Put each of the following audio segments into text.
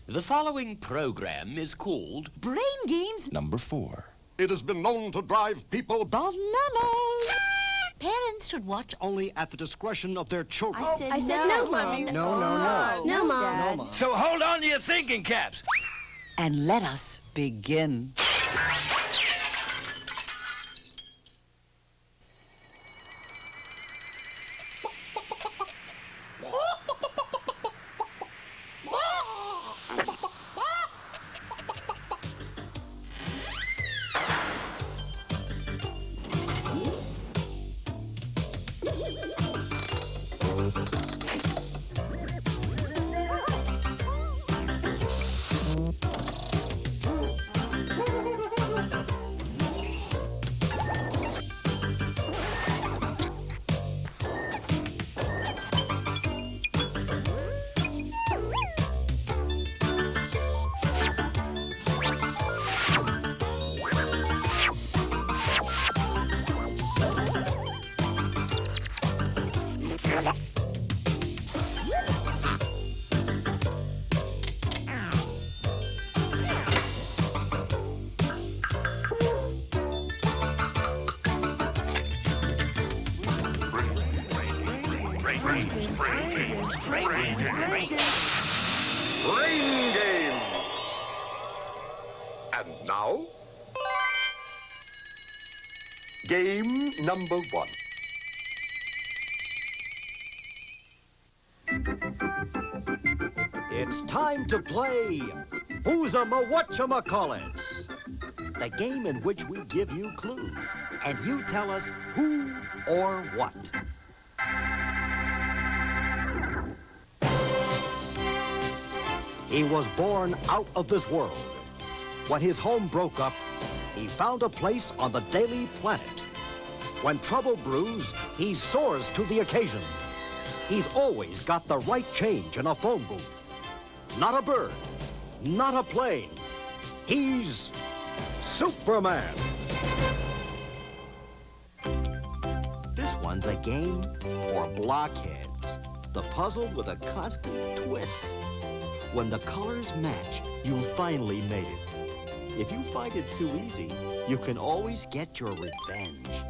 The following program is called Brain Games Number 4. It has been known to drive people Bananas. Parents should watch only at the discretion of their children. I said no, Mom. No, Mom. So hold on to your thinking caps. And let us begin. Brain Game. And now, game number 1. It's time to play Who's a Whatchamacallits? The game in which we give you clues and you tell us who or what. He was born out of this world. When his home broke up, he found a place on the Daily Planet. When trouble brews, he soars to the occasion. He's always got the right change in a phone booth. Not a bird, not a plane. He's Superman. This one's a game for blockheads. The puzzle with a constant twist. When the colors match, you finally made it. If you find it too easy, you can always get your revenge.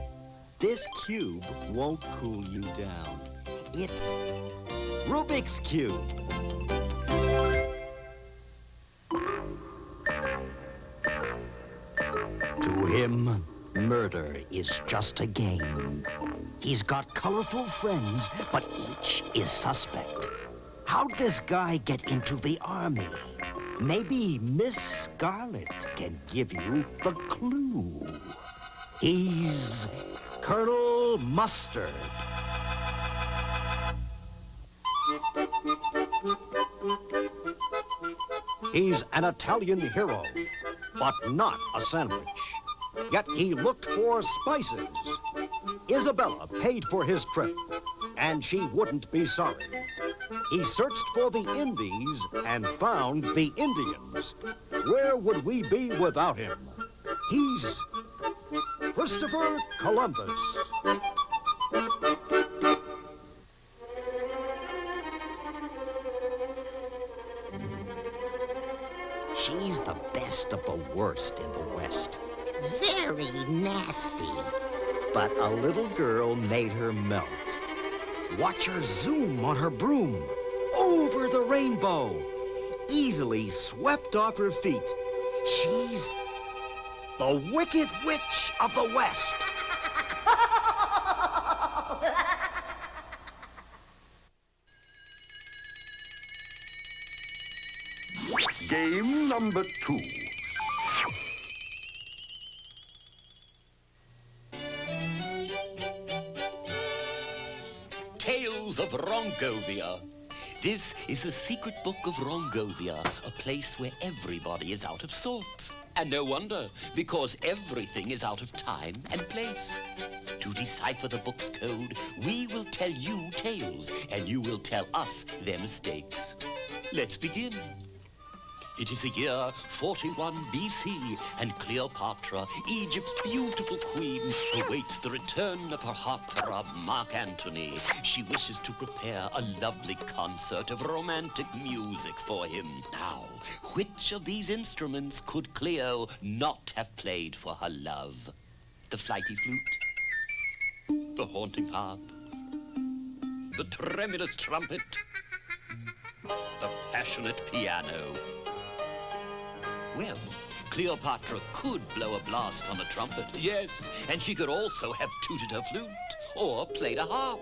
This cube won't cool you down. It's Rubik's Cube. To him, murder is just a game. He's got colorful friends, but each is suspect. How'd this guy get into the army? Maybe Miss Scarlet can give you the clue. He's Colonel Mustard. He's an Italian hero, but not a sandwich. Yet he looked for spices. Isabella paid for his trip, and she wouldn't be sorry. He searched for the Indies and found the Indians. Where would we be without him? He's Christopher Columbus. She's the best of the worst in the West. Very nasty. But a little girl made her melt. Watch her zoom on her broom over the rainbow, easily swept off her feet. She's the Wicked Witch of the West. Game number 2. Tales of Rongovia. This is the secret book of Rongovia, a place where everybody is out of sorts. And no wonder, because everything is out of time and place. To decipher the book's code, we will tell you tales, and you will tell us their mistakes. Let's begin. It is the year 41 BC, and Cleopatra, Egypt's beautiful queen, awaits the return of her heartthrob, Mark Antony. She wishes to prepare a lovely concert of romantic music for him. Now, which of these instruments could Cleo not have played for her love? The flighty flute? The haunting harp? The tremulous trumpet? The passionate piano? Well, Cleopatra could blow a blast on a trumpet, yes, and she could also have tooted her flute or played a harp.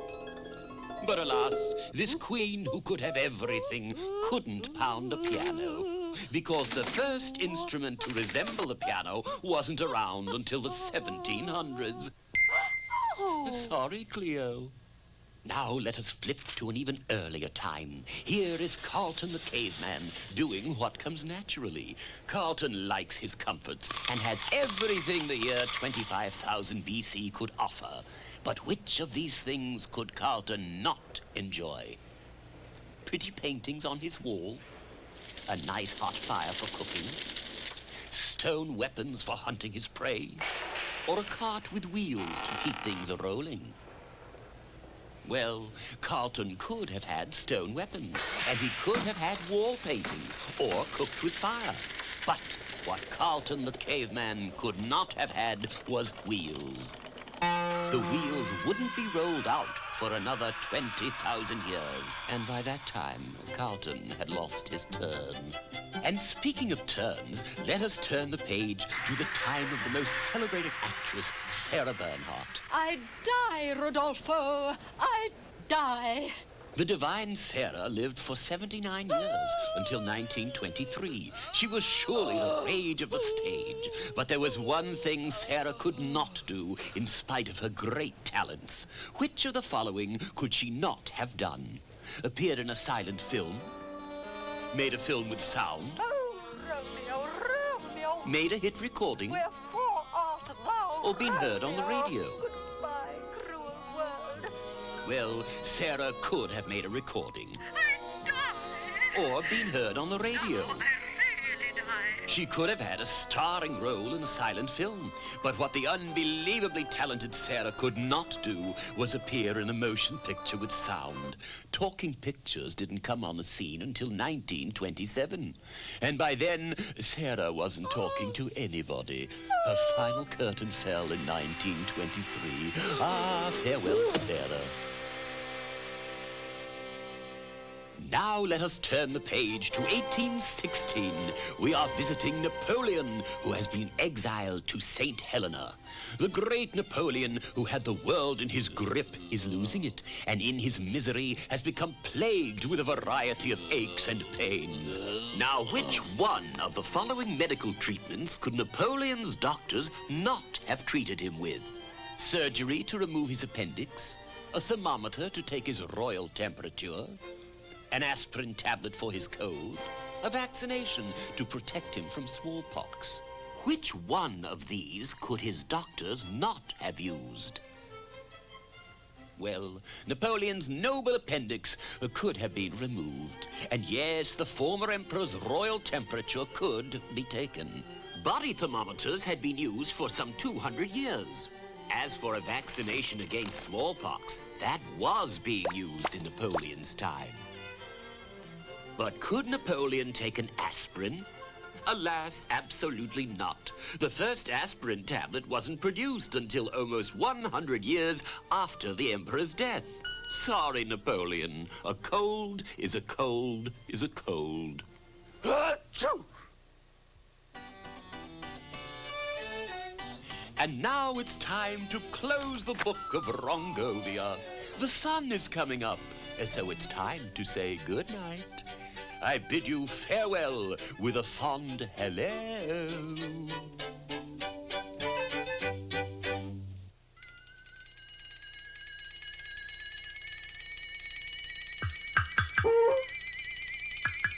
But alas, this queen who could have everything couldn't pound a piano, because the first instrument to resemble the piano wasn't around until the 1700s. Sorry, Cleo. Now let us flip to an even earlier time. Here is Carlton the caveman doing what comes naturally. Carlton likes his comforts and has everything the year 25,000 BC could offer. But which of these things could Carlton not enjoy? Pretty paintings on his wall? A nice hot fire for cooking? Stone weapons for hunting his prey? Or a cart with wheels to keep things rolling? Well, Carlton could have had stone weapons, and he could have had wall paintings, or cooked with fire. But what Carlton the caveman could not have had was wheels. The wheels wouldn't be rolled out for another 20,000 years, and by that time, Carlton had lost his turn. And speaking of turns, let us turn the page to the time of the most celebrated actress, Sarah Bernhardt. I die, Rodolfo. I die. The divine Sarah lived for 79 years until 1923. She was surely the rage of the stage. But there was one thing Sarah could not do in spite of her great talents. Which of the following could she not have done? Appeared in a silent film? Made a film with sound? Oh, Romeo, Romeo. Made a hit recording? Wherefore art thou, Or been heard on the Romeo? radio? Goodbye, cruel world. Well, Sarah could have made a recording. I die. Or been heard on the radio. I really die. She could have had a starring role in a silent film. But what the unbelievably talented Sarah could not do was appear in a motion picture with sound. Talking pictures didn't come on the scene until 1927. And by then, Sarah wasn't talking to anybody. Her final curtain fell in 1923. Ah, farewell, Sarah. Now let us turn the page to 1816. We are visiting Napoleon, who has been exiled to St. Helena. The great Napoleon, who had the world in his grip, is losing it, and in his misery has become plagued with a variety of aches and pains. Now, which one of the following medical treatments could Napoleon's doctors not have treated him with? Surgery to remove his appendix? A thermometer to take his royal temperature? An aspirin tablet for his cold, a vaccination to protect him from smallpox. Which one of these could his doctors not have used? Well, Napoleon's noble appendix could have been removed. And yes, the former emperor's royal temperature could be taken. Body thermometers had been used for some 200 years. As for a vaccination against smallpox, that was being used in Napoleon's time. But could Napoleon take an aspirin? Alas, absolutely not. The first aspirin tablet wasn't produced until almost 100 years after the emperor's death. Sorry, Napoleon. A cold is a cold is a cold. Achoo! And now it's time to close the book of Rongovia. The sun is coming up, so it's time to say good night. I bid you farewell with a fond hello.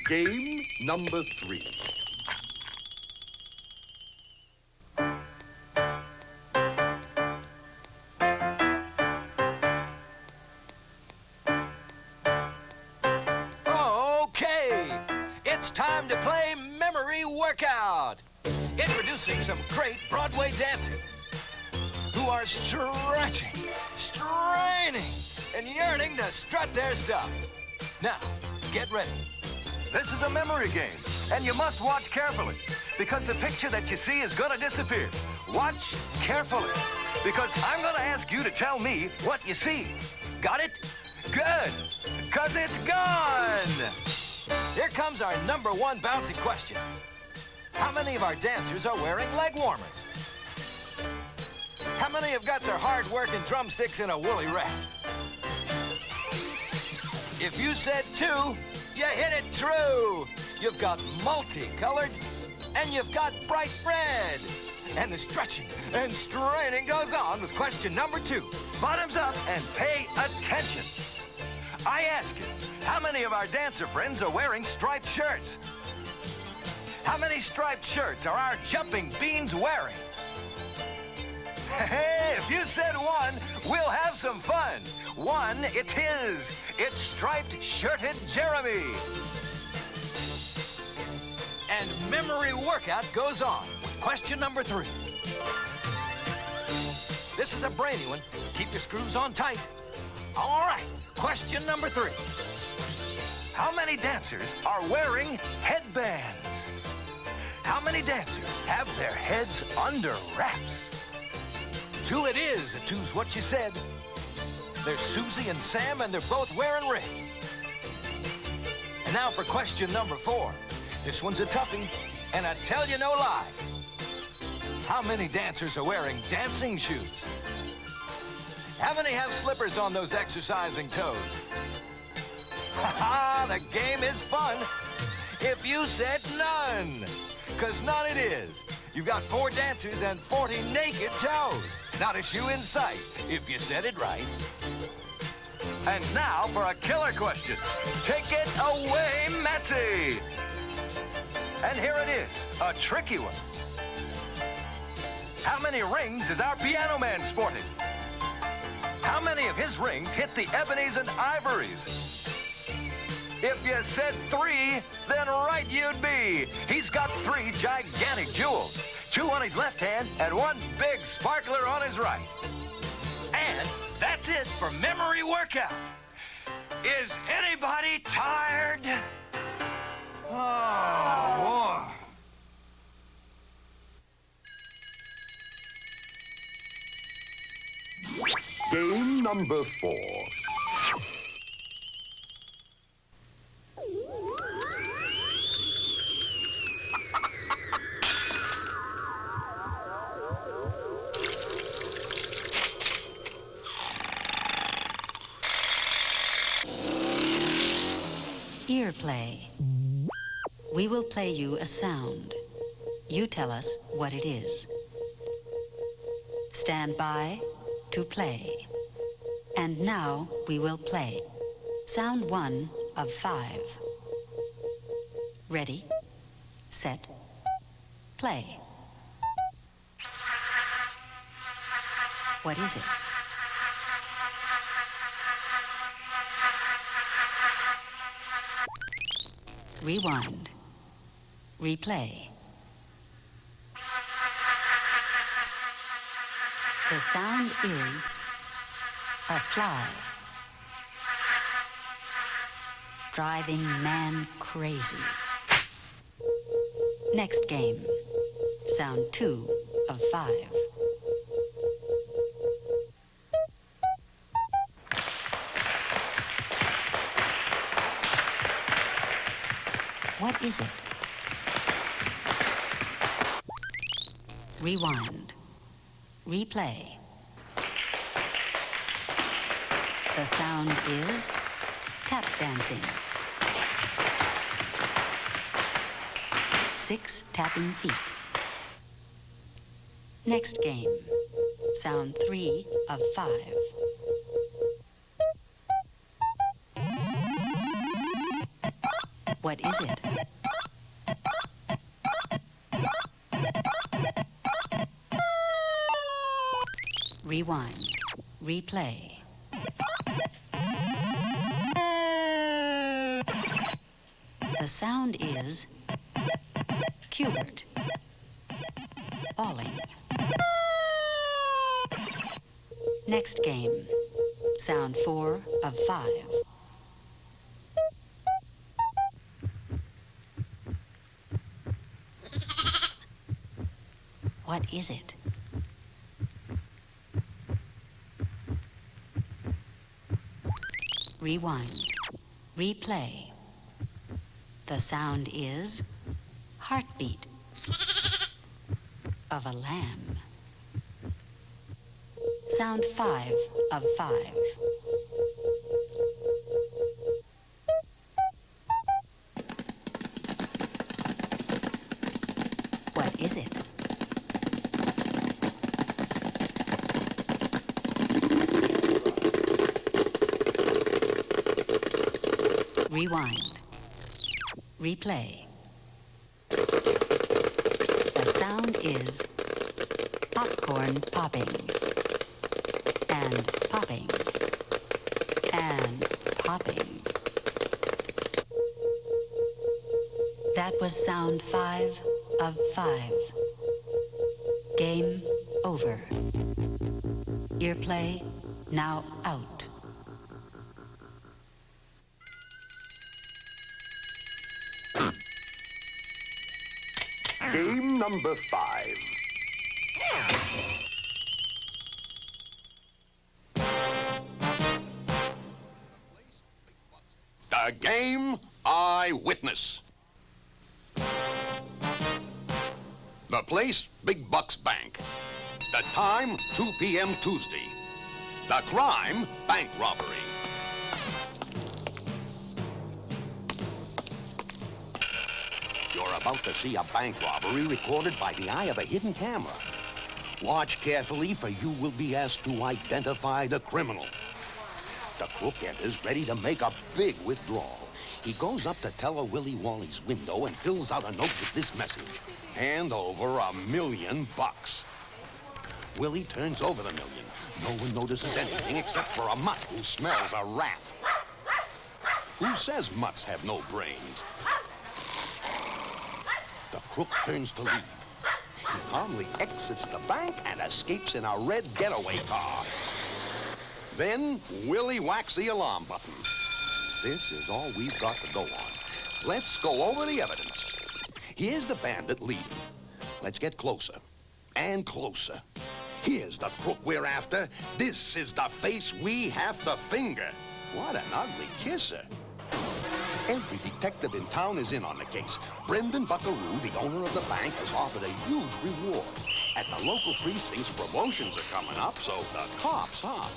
Game number 3. Okay, it's time to play memory Workout. Introducing some great Broadway dancers who are stretching, straining, and yearning to strut their stuff. Now, get ready. This is a memory game, and you must watch carefully, because the picture that you see is going to disappear. Watch carefully, because I'm going to ask you to tell me what you see. Got it? Good, because it's gone! Here comes our number one bouncy question. How many of our dancers are wearing leg warmers? How many have got their hard-working drumsticks in a woolly wrap? If you said 2, you hit it true. You've got multicolored, and you've got bright red. And the stretching and straining goes on with question number 2. Bottoms up and pay attention. I ask you, how many of our dancer friends are wearing striped shirts? How many striped shirts are our jumping beans wearing? Hey, if you said 1, we'll have some fun. 1 it is. It's striped shirted Jeremy. And memory workout goes on with question number 3. This is a brainy one, so keep your screws on tight. All right, question number 3. How many dancers are wearing headbands? How many dancers have their heads under wraps? 2 it is, and 2's what you said. There's Susie and Sam, and they're both wearing red. And now for question number 4. This one's a toughie, and I tell you no lies. How many dancers are wearing dancing shoes? How many have slippers on those exercising toes? Ha-ha, the game is fun. If you said none, because none it is. You've got 4 dancers and 40 naked toes. Not a shoe in sight, if you said it right. And now for a killer question. Take it away, Matsy. And here it is, a tricky one. How many rings is our piano man sporting? How many of his rings hit the ebonies and ivories? If you said 3, then right you'd be. He's got 3 gigantic jewels. 2 on his left hand and 1 big sparkler on his right. And that's it for memory workout. Is anybody tired? Oh, boy. Game number 4. Ear play. We will play you a sound. You tell us what it is. Stand by to play. And now we will play. Sound 1 of 5. Ready, set, play. What is it? Rewind. Replay. The sound is a fly. Driving man crazy. Next game. Sound 2 of 5. What is it? Rewind. Replay. The sound is tap dancing. 6 tapping feet. Next game. Sound 3 of 5. What is it? Rewind. Replay. The sound is Cubert. Falling. Next game. Sound 4 of 5. What is it? Rewind. Replay. The sound is heartbeat of a lamb. Sound 5 of 5. What is it? Rewind. Replay. The sound is popcorn popping. And popping. And popping. That was sound 5 of 5. Game over. Earplay now out. Game number 5. The game Eyewitness. The place, Big Bucks Bank. The time, 2 p.m. Tuesday. The crime, bank robbery. You're about to see a bank robbery recorded by the eye of a hidden camera. Watch carefully, for you will be asked to identify the criminal. The crook enters ready to make a big withdrawal. He goes up to Teller Willie Wally's window and fills out a note with this message. Hand over $1 million. Willie turns over the million. No one notices anything except for a mutt who smells a rat. Who says mutts have no brains? The crook turns to leave. He calmly exits the bank and escapes in a red getaway car. Then, Willie whacks the alarm button. This is all we've got to go on. Let's go over the evidence. Here's the bandit leaving. Let's get closer and closer. Here's the crook we're after. This is the face we have to finger. What an ugly kisser. Every detective in town is in on the case. Brendan Buckaroo, the owner of the bank, has offered a huge reward. At the local precincts, promotions are coming up, so the cops hop.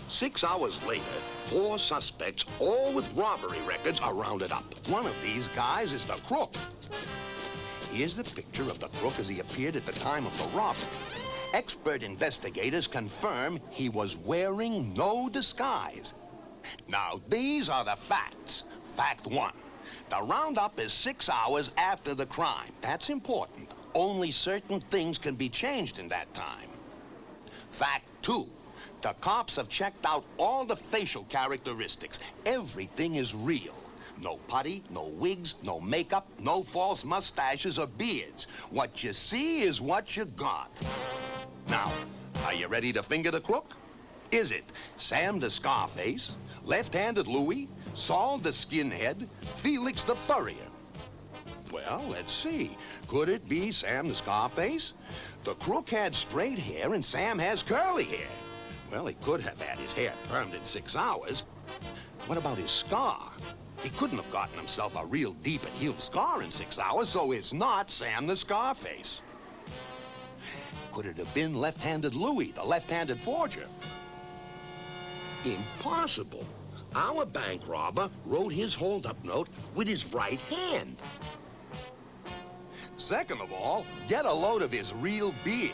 6 hours later, 4 suspects, all with robbery records, are rounded up. One of these guys is the crook. Here's the picture of the crook as he appeared at the time of the robbery. Expert investigators confirm he was wearing no disguise. Now, these are the facts. Fact 1. The roundup is 6 hours after the crime. That's important. Only certain things can be changed in that time. Fact 2. The cops have checked out all the facial characteristics. Everything is real. No putty, no wigs, no makeup, no false mustaches or beards. What you see is what you got. Now, are you ready to finger the crook? Is it Sam the Scarface, Left-Handed Louie, Saul the Skinhead, Felix the Furrier? Well, let's see. Could it be Sam the Scarface? The crook had straight hair and Sam has curly hair. Well, he could have had his hair permed in 6 hours. What about his scar? He couldn't have gotten himself a real deep and healed scar in 6 hours, so it's not Sam the Scarface. Could it have been Left-Handed Louie, the left-handed forger? Impossible. Our bank robber wrote his hold-up note with his right hand. Second of all, get a load of his real beard.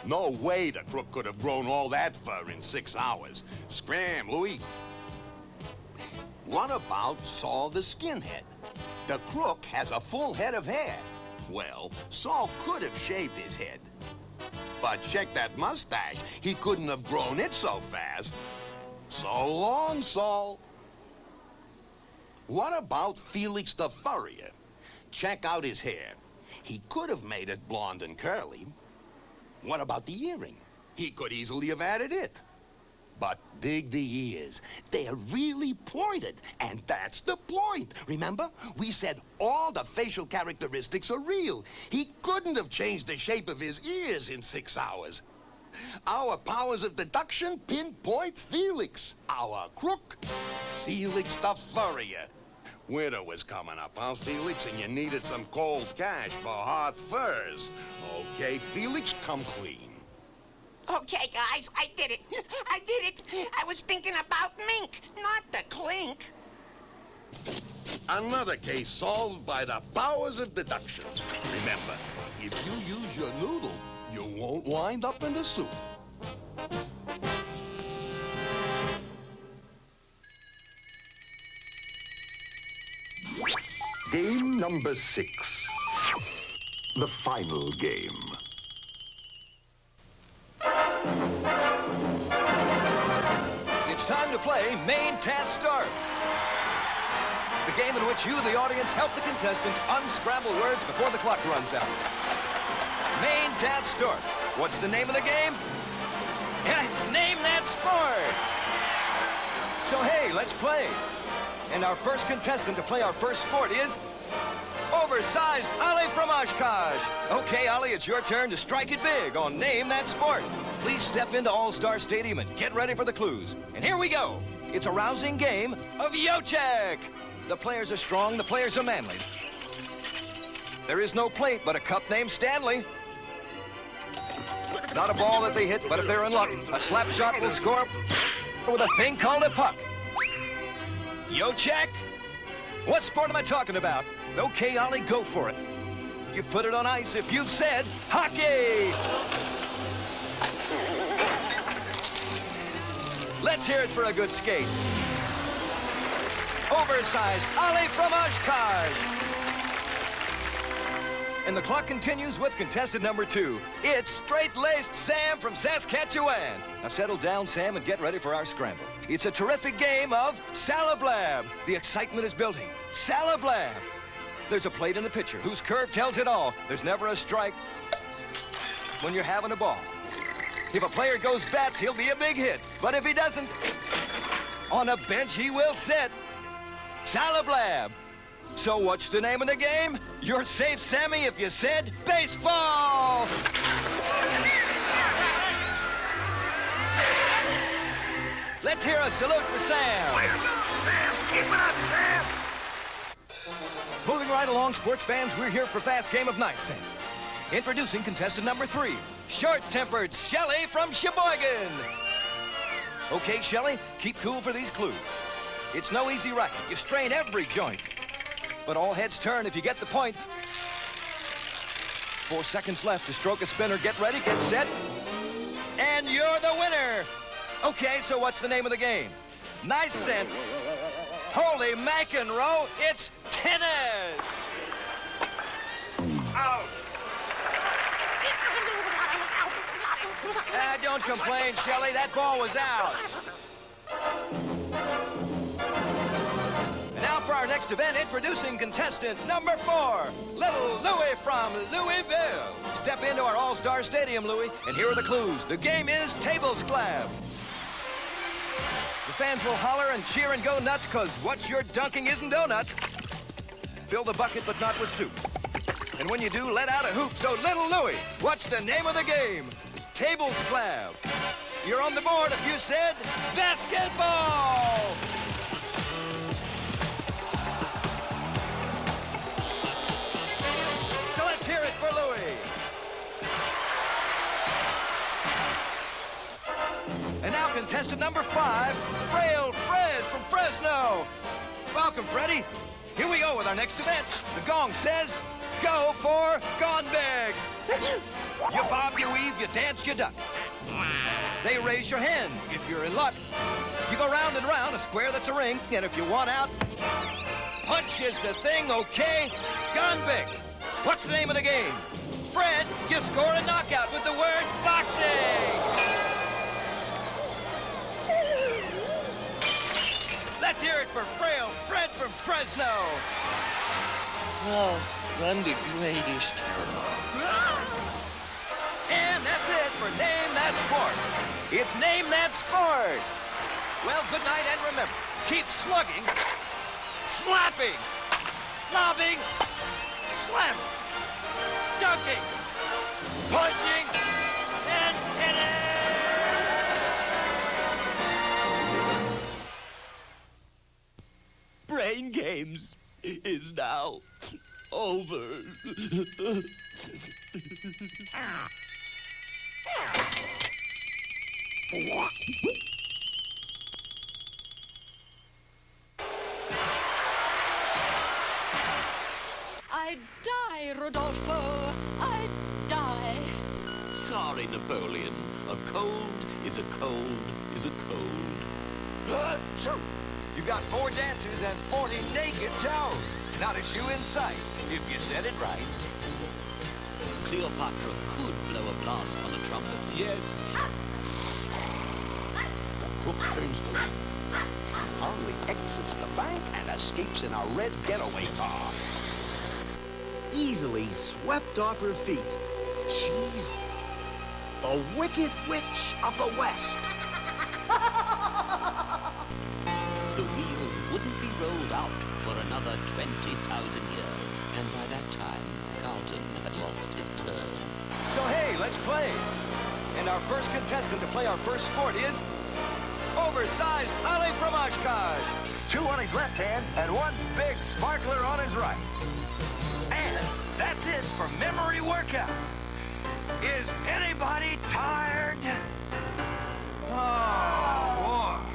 No way the crook could have grown all that fur in 6 hours. Scram, Louie. What about Saul the Skinhead? The crook has a full head of hair. Well, Saul could have shaved his head. But check that mustache. He couldn't have grown it so fast. So long, Saul. What about Felix the Furrier? Check out his hair. He could have made it blonde and curly. What about the earring? He could easily have added it. But dig the ears. They're really pointed, and that's the point. Remember? We said all the facial characteristics are real. He couldn't have changed the shape of his ears in 6 hours. Our powers of deduction pinpoint Felix. Our crook, Felix the Furrier. Winter was coming up, huh, Felix? And you needed some cold cash for hard furs. Okay, Felix, come clean. Okay, guys, I did it. I did it. I was thinking about mink, not the clink. Another case solved by the powers of deduction. Remember, if you use your noodle, you won't wind up in the soup. Game number 6. The final game. It's time to play Main Task Start. The game in which you, the audience, help the contestants unscramble words before the clock runs out. Main Task Start. What's the name of the game? It's Name That Sport. So hey, let's play. And our first contestant to play our first sport is oversized Ollie from Oshkosh. Okay, Ollie, it's your turn to strike it big on Name That Sport. Please step into All-Star Stadium and get ready for the clues. And here we go. It's a rousing game of Yo-Check. The players are strong, the players are manly. There is no plate but a cup named Stanley. Not a ball that they hit, but if they're in luck, a slap shot will score with a thing called a puck. Yo-Check? What sport am I talking about? Okay, Ollie, go for it. You've put it on ice if you've said hockey. Let's hear it for a good skate. Oversized Ollie from Oshkosh. And the clock continues with contestant number 2. It's straight-laced Sam from Saskatchewan. Now settle down, Sam, and get ready for our scramble. It's a terrific game of Salablab. The excitement is building. Salablab. There's a plate and a pitcher whose curve tells it all. There's never a strike when you're having a ball. If a player goes bats, he'll be a big hit. But if he doesn't, on a bench he will sit. Salablab. So what's the name of the game? You're safe, Sammy, if you said baseball. Let's hear a salute for Sam. Way to go, Sam. Keep it up, Sam. Moving right along, sports fans, we're here for Fast Game of Nice, Sam. Introducing contestant number 3, short-tempered Shelley from Sheboygan. Okay, Shelley, keep cool for these clues. It's no easy racket. You strain every joint. But all heads turn if you get the point. 4 seconds left to stroke a spinner. Get ready, get set. And you're the winner. Okay, so what's the name of the game? Nice scent. Holy McEnroe, it's tennis. Out. Don't complain, Shelley. That ball was out. And now for our next event, introducing contestant number 4, little Louie from Louisville. Step into our All-Star Stadium, Louie, and here are the clues. The game is table sclab. The fans will holler and cheer and go nuts, because what you're dunking isn't donuts. Fill the bucket, but not with soup. And when you do, let out a hoop. So, little Louie, what's the name of the game? Table sclab. You're on the board if you said basketball. So let's hear it for Louie. And now contestant number 5, Frail Fred from Fresno. Welcome, Freddie. Here we go with our next event. The gong says, go for Gonbex. You bob, you weave, you dance, you duck. They raise your hand if you're in luck. You go round and round, a square that's a ring, and if you want out, punch is the thing, okay? Gonbex. What's the name of the game? Fred, you score a knockout with the word boxing. Let's hear it for Frail Fred from Fresno. Oh, I'm the greatest. And that's it for Name That Sport. It's Name That Sport. Well, good night, and remember, keep slugging, slapping, lobbing, slamming, dunking, punching, and hitting! Brain Games is now over. I'd die, Rodolfo. I'd die. Sorry, Napoleon. A cold is a cold is a cold. You got 4 dancers and 40 naked toes. Not a shoe in sight, if you said it right. Cleopatra could blow a blast on a trumpet, yes. The crook turns to leave. He calmly exits the bank and escapes in a red getaway car. Easily swept off her feet. She's the Wicked Witch of the West. The wheels wouldn't be rolled out for another 20,000 years. And by that time, Carlton had lost his turn. So hey, let's play. And our first contestant to play our first sport is oversized Ali from Oshkosh. 2 on his left hand and 1 big sparkler on his right. And that's it for memory workout. Is anybody tired? Oh, boy.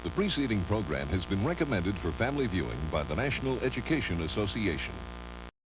The preceding program has been recommended for family viewing by the National Education Association.